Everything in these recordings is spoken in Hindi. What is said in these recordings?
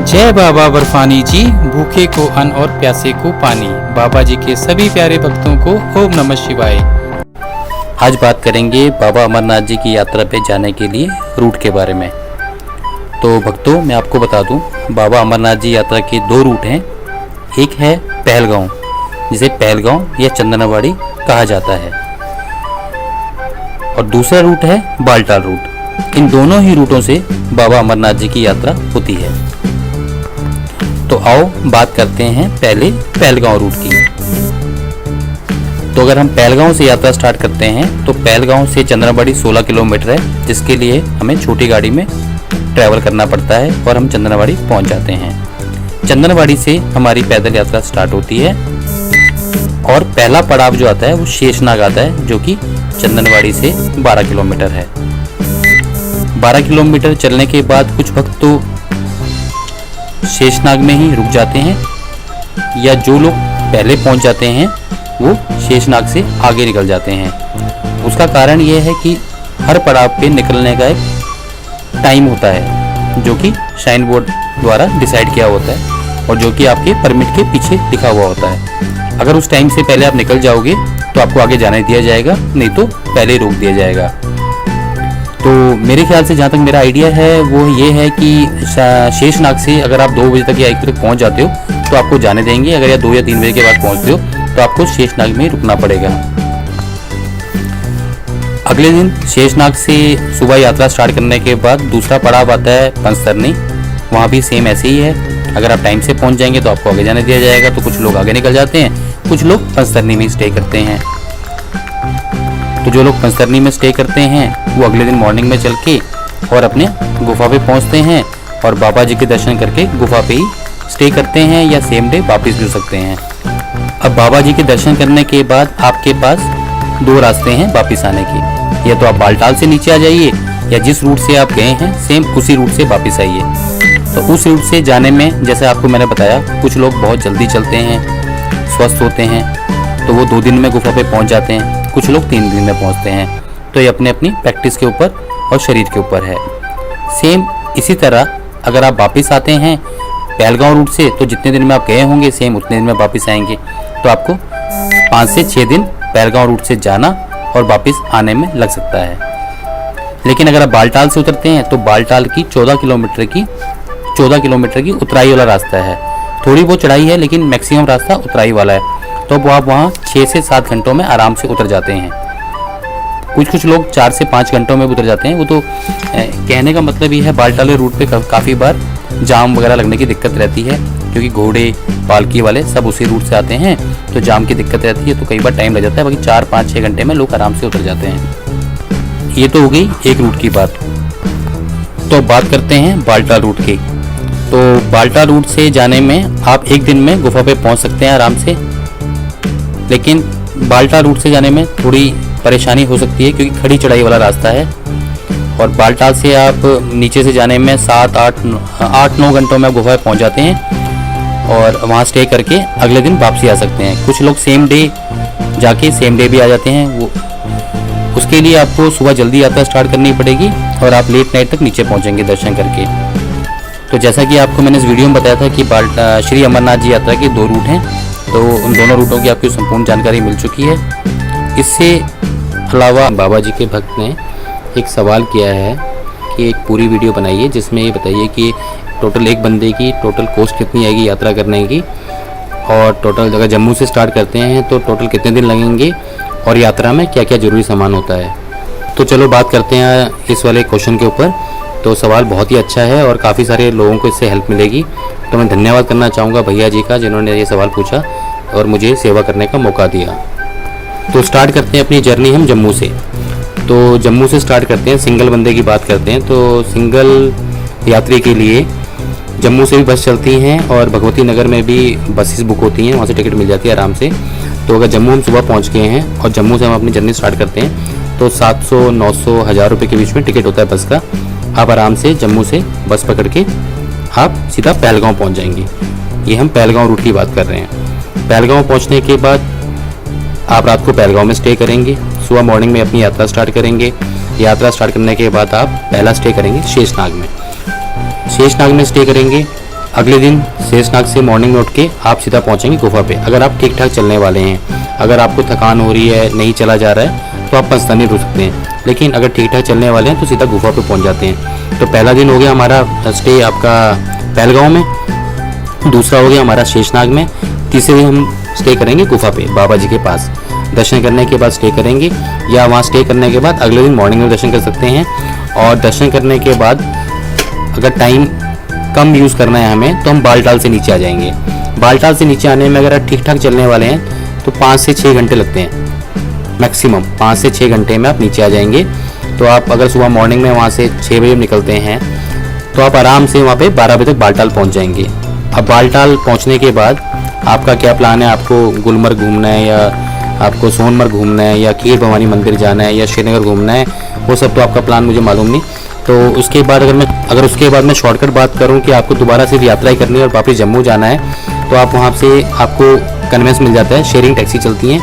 जय बाबा बर्फानी जी, भूखे को अन्न और प्यासे को पानी। बाबा जी के सभी प्यारे भक्तों को ओम नमः शिवाय। आज बात करेंगे बाबा अमरनाथ जी की यात्रा पे जाने के लिए रूट के बारे में। तो भक्तों, मैं आपको बता दूं, बाबा अमरनाथ जी यात्रा के दो रूट हैं। एक है पहलगांव, जिसे पहलगांव या चंदनावाड़ी कहा जाता है, और दूसरा रूट है बालटाल रूट। इन दोनों ही रूटों से बाबा अमरनाथ जी की यात्रा होती है। तो आओ बात करते हैं पहले पहलगांव रूट की। तो अगर हम पहलगांव से यात्रा स्टार्ट करते हैं तो पहलगांव से चंदनावाड़ी 16 किलोमीटर है, जिसके लिए हमें छोटी गाड़ी में ट्रैवल करना पड़ता है और हम चंदनावाड़ी पहुंच जाते हैं। चंदनावाड़ी से हमारी पैदल यात्रा स्टार्ट होती है और पहला पड़ाव जो आता है वो शेषनाग आता है, जो कि चंदनवाड़ी से 12 किलोमीटर है। 12 किलोमीटर चलने के बाद कुछ भक्त तो शेषनाग में ही रुक जाते हैं, या जो लोग पहले पहुंच जाते हैं वो शेषनाग से आगे निकल जाते हैं। उसका कारण ये है कि हर पड़ाव पे निकलने का एक टाइम होता है, जो कि साइन बोर्ड द्वारा डिसाइड किया होता है और जो कि आपके परमिट के पीछे लिखा हुआ होता है। अगर उस टाइम से पहले आप निकल जाओगे तो आपको आगे जाने दिया जाएगा, नहीं तो पहले रोक दिया जाएगा। तो मेरे ख्याल से जहाँ तक मेरा आइडिया है वो ये है कि शेषनाग से अगर आप 2 बजे तक या 1 तक पहुँच जाते हो तो आपको जाने देंगे। अगर या 2 या 3 बजे के बाद पहुँचते हो तो आपको शेषनाग में रुकना पड़ेगा। अगले दिन शेषनाग से सुबह यात्रा स्टार्ट करने के बाद दूसरा पड़ाव आता है पंचतरनी। वहाँ भी सेम ऐसे ही है, अगर आप टाइम से पहुँच जाएंगे तो आपको आगे जाने दिया जाएगा। तो कुछ लोग आगे निकल जाते हैं, कुछ लोग पंचतरनी में स्टे करते हैं। तो जो लोग पंचतरनी में स्टे करते हैं वो अगले दिन मॉर्निंग में चल के और अपने गुफा पे पहुंचते हैं और बाबा जी के दर्शन करके गुफा पे ही स्टे करते हैं, या सेम डे वापस भी सकते हैं। अब बाबा जी के दर्शन करने के बाद आपके पास 2 रास्ते हैं वापस आने के। या तो आप बालटाल से नीचे आ जाइए, या जिस रूट से आप गए हैं सेम उसी रूट से वापस आइए। तो उस रूट से जाने में, जैसे आपको मैंने बताया, कुछ लोग बहुत जल्दी चलते हैं, स्वस्थ होते हैं, तो वो 2 दिन में गुफा पे पहुंच जाते हैं। कुछ लोग 3 दिन में पहुंचते हैं। तो ये अपने अपनी प्रैक्टिस के ऊपर और शरीर के ऊपर है। सेम इसी तरह अगर आप वापस आते हैं पहलगांव रूट से, तो जितने दिन में आप गए होंगे सेम उतने दिन में वापस आएंगे। तो आपको 5 से 6 दिन पहलगांव रूट से जाना और वापस आने में लग सकता है। लेकिन अगर आप बालटाल से उतरते हैं तो बालटाल की 14 किलोमीटर की उतराई वाला रास्ता है। थोड़ी बहुत चढ़ाई है लेकिन मैक्सिमम रास्ता उतराई वाला है। तो वो आप वहाँ 6 से 7 घंटों में आराम से उतर जाते हैं। कुछ लोग 4 से 5 घंटों में उतर जाते हैं। वो तो कहने का मतलब ये है, बालटाल रूट पे काफ़ी बार जाम वगैरह लगने की दिक्कत रहती है, क्योंकि घोड़े पालकी वाले सब उसी रूट से आते हैं, तो जाम की दिक्कत रहती है। तो कई बार टाइम लग जाता है, बाकी 4, 5, 6 घंटे में लोग आराम से उतर जाते हैं। ये तो हो गई एक रूट की बात। तो बात करते हैं बालटाल रूट की। तो बालटाल रूट से जाने में आप 1 दिन में गुफा पे पहुँच सकते हैं आराम से। लेकिन बालटाल रूट से जाने में थोड़ी परेशानी हो सकती है, क्योंकि खड़ी चढ़ाई वाला रास्ता है, और बालटाल से आप नीचे से जाने में 7, 8, 9 घंटों में गुफा पहुंच जाते हैं और वहां स्टे करके अगले दिन वापसी आ सकते हैं। कुछ लोग सेम डे जाके सेम डे भी आ जाते हैं। वो उसके लिए आपको सुबह जल्दी यात्रा स्टार्ट करनी पड़ेगी और आप लेट नाइट तक नीचे पहुँचेंगे दर्शन करके। तो जैसा कि आपको मैंने इस वीडियो में बताया था कि श्री अमरनाथ जी यात्रा के 2 रूट हैं, तो उन दोनों रूटों की आपको संपूर्ण जानकारी मिल चुकी है। इससे अलावा बाबा जी के भक्त ने एक सवाल किया है कि एक पूरी वीडियो बनाइए जिसमें ये बताइए कि टोटल एक बंदे की टोटल कॉस्ट कितनी आएगी यात्रा करने की, और टोटल अगर जम्मू से स्टार्ट करते हैं तो टोटल कितने दिन लगेंगे, और यात्रा में क्या क्या ज़रूरी सामान होता है। तो चलो बात करते हैं इस वाले क्वेश्चन के ऊपर। तो सवाल बहुत ही अच्छा है और काफ़ी सारे लोगों को इससे हेल्प मिलेगी। तो मैं धन्यवाद करना चाहूँगा भैया जी का, जिन्होंने ये सवाल पूछा और मुझे सेवा करने का मौका दिया। तो स्टार्ट करते हैं अपनी जर्नी हम जम्मू से। तो जम्मू से स्टार्ट करते हैं, सिंगल बंदे की बात करते हैं। तो सिंगल यात्री के लिए जम्मू से भी बस चलती हैं और भगवती नगर में भी बसेस बुक होती हैं, वहाँ से टिकट मिल जाती है आराम से। तो अगर जम्मू हम सुबह पहुँच गए हैं और जम्मू से हम अपनी जर्नी स्टार्ट करते हैं तो 700, 900, 1000 रुपये के बीच में टिकट होता है बस का। आप आराम से जम्मू से बस पकड़ के आप सीधा पहलगांव पहुंच जाएंगे। ये हम पहलगांव रूट की बात कर रहे हैं। पहलगांव पहुंचने के बाद आप रात को पहलगांव में स्टे करेंगे। सुबह मॉर्निंग में अपनी यात्रा स्टार्ट करेंगे। यात्रा स्टार्ट करने के बाद आप पहला स्टे करेंगे शेषनाग में। शेषनाग में स्टे करेंगे अगले दिन शेषनाग से मॉर्निंग में उठ के आप सीधा पहुंचेंगे गुफा पे। अगर आप ठीक ठाक चलने वाले हैं, अगर आपको थकान हो रही है, नहीं चला जा रहा है, तो आप पंचतरनी रुक सकते हैं। लेकिन अगर ठीक ठाक चलने वाले हैं तो सीधा गुफा पे पहुंच जाते हैं। तो पहला दिन हो गया हमारा स्टे आपका पहलगांव में, दूसरा हो गया हमारा शेषनाग में, तीसरे दिन हम स्टे करेंगे गुफा पे बाबा जी के पास। दर्शन करने के बाद स्टे करेंगे, या वहाँ स्टे करने के बाद अगले दिन मॉर्निंग में दर्शन कर सकते हैं। और दर्शन करने के बाद अगर टाइम कम यूज़ करना है हमें, तो हम बालटाल से नीचे आ जाएंगे। बालटाल से नीचे आने में अगर आप ठीक ठाक चलने वाले हैं तो 5 से 6 घंटे लगते हैं मैक्सिमम। 5 से 6 घंटे में आप नीचे आ जाएंगे। तो आप अगर सुबह मॉर्निंग में वहाँ से 6 बजे निकलते हैं तो आप आराम से वहाँ पे 12 बजे तक बालटाल पहुँच जाएंगे। अब बालटाल पहुँचने के बाद आपका क्या प्लान है, आपको गुलमर्ग घूमना है, या आपको सोनमर्ग घूमना है, या खीर भवानी मंदिर जाना है, या श्रीनगर घूमना है, वो सब तो आपका प्लान मुझे मालूम नहीं। तो उसके बाद अगर उसके बाद मैं शॉर्टकट बात करूं कि आपको दोबारा सिर्फ यात्रा ही करनी है और वापस जम्मू जाना है, तो आप वहां से आपको कन्वेंस मिल जाता है, शेयरिंग टैक्सी चलती हैं,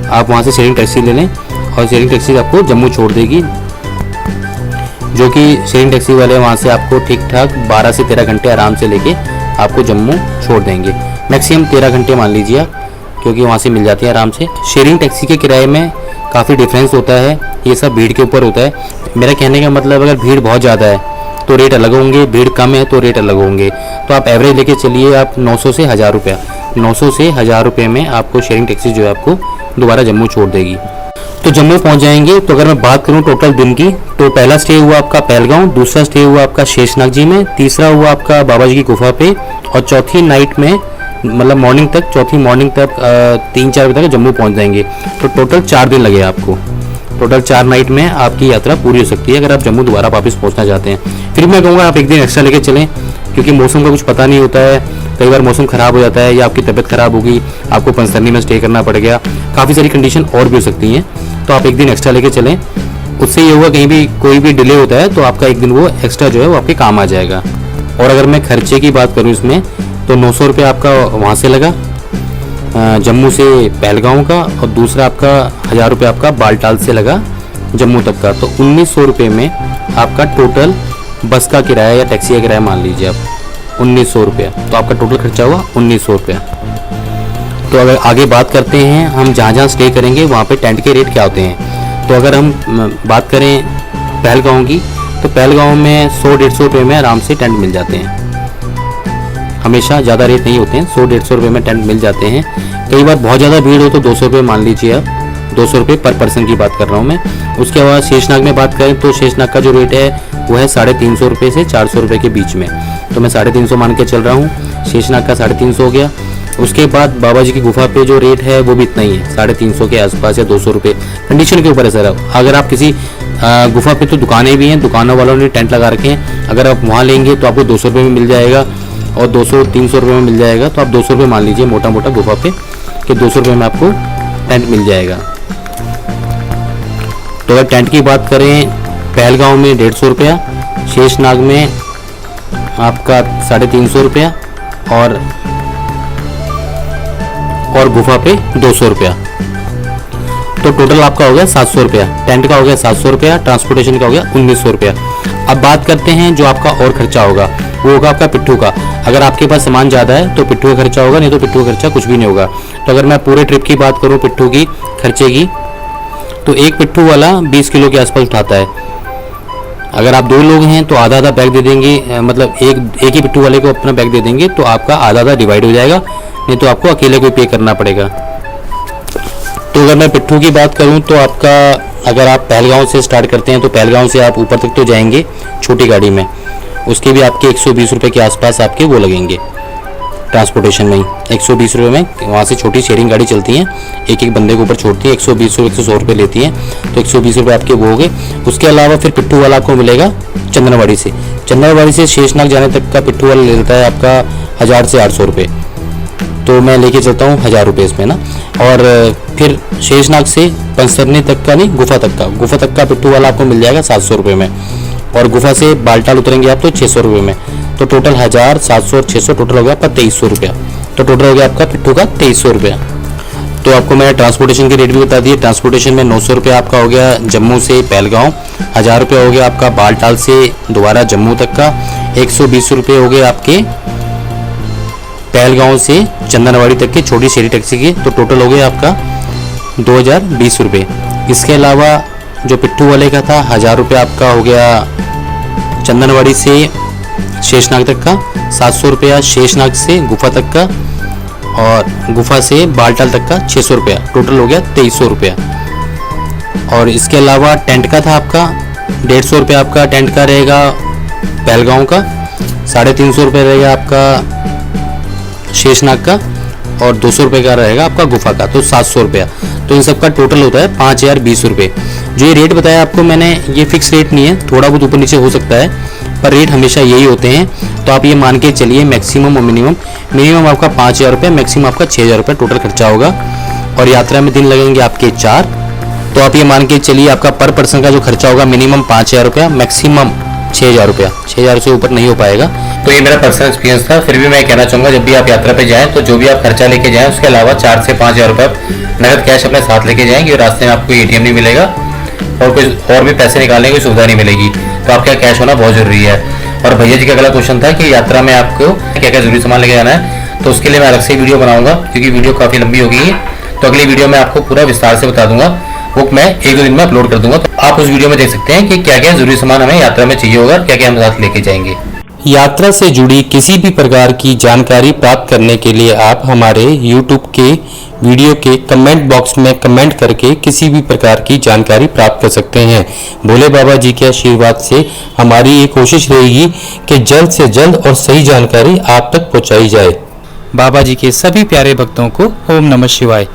आप वहां से शेयरिंग टैक्सी ले लें और शेयरिंग टैक्सी आपको जम्मू छोड़ देगी, जो कि शेयरिंग टैक्सी वाले वहाँ से आपको ठीक ठाक 12 से 13 घंटे आराम से लेके आपको जम्मू छोड़ देंगे। मैक्सिमम 13 घंटे मान लीजिए आप, क्योंकि वहाँ से मिल जाती है आराम से। शेयरिंग टैक्सी के किराए में काफ़ी डिफरेंस होता है, ये सब भीड़ के ऊपर होता है। मेरा कहने का मतलब अगर भीड़ बहुत ज़्यादा है तो रेट अलग होंगे, भीड़ कम है तो रेट अलग होंगे। तो आप एवरेज लेके चलिए, आप 900 से 1000 रुपया, 900 से 1000 रुपये में आपको शेयरिंग टैक्सी जो है आपको दोबारा जम्मू छोड़ देगी। तो जम्मू पहुंच जाएंगे। तो अगर मैं बात करूं टोटल दिन की, तो पहला स्टे हुआ आपका पहलगांव, दूसरा स्टे हुआ आपका शेषनाग जी में, तीसरा हुआ आपका बाबा जी की गुफा पे, और चौथी नाइट में मतलब मॉर्निंग तक, चौथी मॉर्निंग तक 3-4 बजे तक जम्मू पहुंच जाएंगे। तो टोटल 4 दिन लगे आपको। टोटल 4 नाइट में आपकी यात्रा पूरी हो सकती है अगर आप जम्मू दोबारा वापस पहुंचना चाहते हैं। फिर मैं कहूँगा आप एक दिन एक्स्ट्रा लेके चलें, क्योंकि मौसम का कुछ पता नहीं होता है, कई बार मौसम ख़राब हो जाता है, या आपकी तबीयत ख़राब होगी, आपको पंचतरनी में स्टे करना पड़ गया, काफ़ी सारी कंडीशन और भी हो सकती हैं। तो आप एक दिन एक्स्ट्रा लेके चलें, उससे ये होगा कहीं भी कोई भी डिले होता है तो आपका एक दिन वो एक्स्ट्रा जो है वो आपके काम आ जाएगा। और अगर मैं खर्चे की बात करूँ इसमें, तो 900 रुपये आपका वहाँ से लगा जम्मू से पहलगांव का, और दूसरा आपका 1000 रुपये आपका बालटाल से लगा जम्मू तक का। तो 1900 रुपये में आपका टोटल बस का किराया या टैक्सी का किराया मान लीजिए आप 1900 रुपया। तो आपका टोटल खर्चा हुआ 1900 रुपया। तो अगर आगे बात करते हैं हम जहाँ जहाँ स्टे करेंगे वहाँ पे टेंट के रेट क्या होते हैं। तो अगर हम बात करें पहलगांव की, तो पहलगांव में 100-150 रुपये में आराम से टेंट मिल जाते हैं। हमेशा ज़्यादा रेट नहीं होते हैं, 100-150 रुपये में टेंट मिल जाते हैं। कई बार बहुत ज़्यादा भीड़ हो तो 200 रुपये मान लीजिए आप, 200 रुपये पर पर्सन की बात कर रहा हूँ मैं। उसके बाद शेषनाग में बात करें तो शेषनाग का जो रेट है वो है 350 रुपये से 400 रुपये के बीच में। तो मैं 350 मान के चल रहा हूँ, शेषनाग का 350 हो गया। उसके बाद बाबा जी की गुफा पे जो रेट है वो भी इतना ही है, 350 के आसपास या 200 रुपये, कंडीशन के ऊपर है सर। अगर आप किसी गुफा पे, तो दुकानें भी हैं, दुकानों वालों ने टेंट लगा रखे हैं, अगर आप वहाँ लेंगे तो आपको 200 रुपये में मिल जाएगा, और 200-300 रुपये में मिल जाएगा। तो आप 200 रुपये मान लीजिए मोटा मोटा गुफा पे कि 200 रुपये में आपको टेंट मिल जाएगा। तो अगर टेंट की बात करें, पहलगांव में 150 रुपया, शेषनाग में आपका 350 रुपया, और गुफा पे 200 रुपया। तो टोटल आपका हो गया 700 रुपया। टेंट का हो गया 700 रुपया, ट्रांसपोर्टेशन का हो गया 1900 रुपया। अब बात करते हैं जो आपका और खर्चा होगा, वो होगा आपका पिट्ठू का। अगर आपके पास सामान ज़्यादा है तो पिट्ठू का खर्चा होगा, नहीं तो पिट्ठू का खर्चा कुछ भी नहीं होगा। तो अगर मैं पूरे ट्रिप की बात करूँ पिट्ठू की खर्चे की, तो एक पिट्ठू वाला 20 किलो के आसपास उठाता है। अगर आप 2 लोग हैं तो आधा आधा बैग दे देंगे, मतलब एक ही पिट्ठू वाले को अपना बैग दे देंगे तो आपका आधा आधा डिवाइड हो जाएगा, नहीं तो आपको अकेले को पे करना पड़ेगा। तो अगर मैं पिट्ठू की बात करूं तो आपका, अगर आप पहलगांव से स्टार्ट करते हैं तो पहलगांव से आप ऊपर तक तो जाएंगे छोटी गाड़ी में, उसके भी आपके 120 रुपये के आसपास आपके वो लगेंगे ट्रांसपोर्टेशन में ही। 120 रुपये में वहाँ से छोटी शेयरिंग गाड़ी चलती हैं, एक बंदे के ऊपर छोड़ती है, 120 रुपये 100 रुपये लेती हैं, तो 120 रुपये आपके वो हो गए। उसके अलावा फिर पिट्ठू वाला आपको मिलेगा चंदनवाड़ी से। चंदनवाड़ी से शेषनाग जाने तक का पिट्ठू वाला ले लेता है आपका 1000 से 800 रुपये। तो मैं लेके चलता हूँ 1000 रुपये इसमें ना। और फिर शेषनाग से पंचतरनी तक का नहीं, गुफा तक का पिट्ठू वाला आपको मिल जाएगा 700 रुपये में, और गुफा से बालटाल उतरेंगे आप तो 600 रुपये में। तो टोटल 1000, 700 और 600 टोटल हो गया आपका 2300 रुपया। तो टोटल हो गया आपका पिट्ठू का 2300 रुपया। तो आपको मैंने ट्रांसपोर्टेशन के रेट भी बता दिए। ट्रांसपोर्टेशन में 900 रुपया आपका हो गया जम्मू से पहलगांव, 1000 रुपया हो गया आपका बालटाल से दोबारा जम्मू तक का, 120 रुपये हो गए आपके पहलगांव से चंदनवाड़ी तक की छोटी शेयरिंग टैक्सी की, तो टोटल हो गया आपका 2020 रुपये। इसके अलावा जो पिट्ठू वाले का था 1000 रुपये आपका हो गया चंदनवाड़ी से शेषनाग तक का, 700 रुपया शेषनाग से गुफा तक का, और गुफा से बालटाल तक का 600 रुपया, टोटल हो गया 2300 रुपया। और इसके अलावा टेंट का था आपका 150 रुपया, आपका टेंट का रहेगा पहलगांव का, 350 रुपये रहेगा आपका शेषनाग का, और 200 रुपये का रहेगा आपका गुफा का, तो 700 रुपया। तो इन सब का टोटल होता है 5020 रुपये। जो ये रेट बताया आपको मैंने, ये फिक्स रेट नहीं है, थोड़ा बहुत ऊपर नीचे हो सकता है, पर रेट हमेशा यही होते हैं। तो आप ये मान के चलिए मैक्सिमम और मिनिमम आपका 5000 रुपये, मैक्सिमम आपका 6000 रुपये टोटल खर्चा होगा। और यात्रा में दिन लगेंगे आपके 4, तो आप ये मान के चलिए आपका पर पर्सन का जो खर्चा होगा मिनिमम 5000 रुपया, मैक्सिमम 6000 रुपया, 6000 से ऊपर नहीं हो पाएगा। तो ये मेरा पर्सनल एक्सपीरियंस था। फिर भी मैं कहना चाहूँगा जब भी आप यात्रा पे जाएं तो जो भी आप खर्चा लेके जाएं उसके अलावा 4 से 5000 रुपये नगद कैश अपने साथ लेके जाएं, क्योंकि रास्ते में आपको ATM नहीं मिलेगा और कुछ और भी पैसे निकालने की सुविधा नहीं मिलेगी। तो आपका कैश होना बहुत जरूरी है। और भैया जी का अगला क्वेश्चन था कि यात्रा में आपको क्या क्या जरूरी सामान लेके जाना है, तो उसके लिए मैं अलग से वीडियो बनाऊंगा, क्योंकि वीडियो काफ़ी लंबी हो गई है। तो अगली वीडियो में आपको पूरा विस्तार से बता दूंगा, वो मैं 1-2 दिन में अपलोड कर दूंगा। तो आप उस वीडियो में देख सकते हैं कि क्या क्या जरूरी सामान हमें यात्रा में चाहिए होगा, क्या क्या हम साथ लेके जाएंगे। यात्रा से जुड़ी किसी भी प्रकार की जानकारी प्राप्त करने के लिए आप हमारे YouTube के वीडियो के कमेंट बॉक्स में कमेंट करके किसी भी प्रकार की जानकारी प्राप्त कर सकते हैं। भोले बाबा जी के आशीर्वाद से हमारी ये कोशिश रहेगी कि जल्द से जल्द और सही जानकारी आप तक पहुंचाई जाए। बाबा जी के सभी प्यारे भक्तों को ओम नमः शिवाय।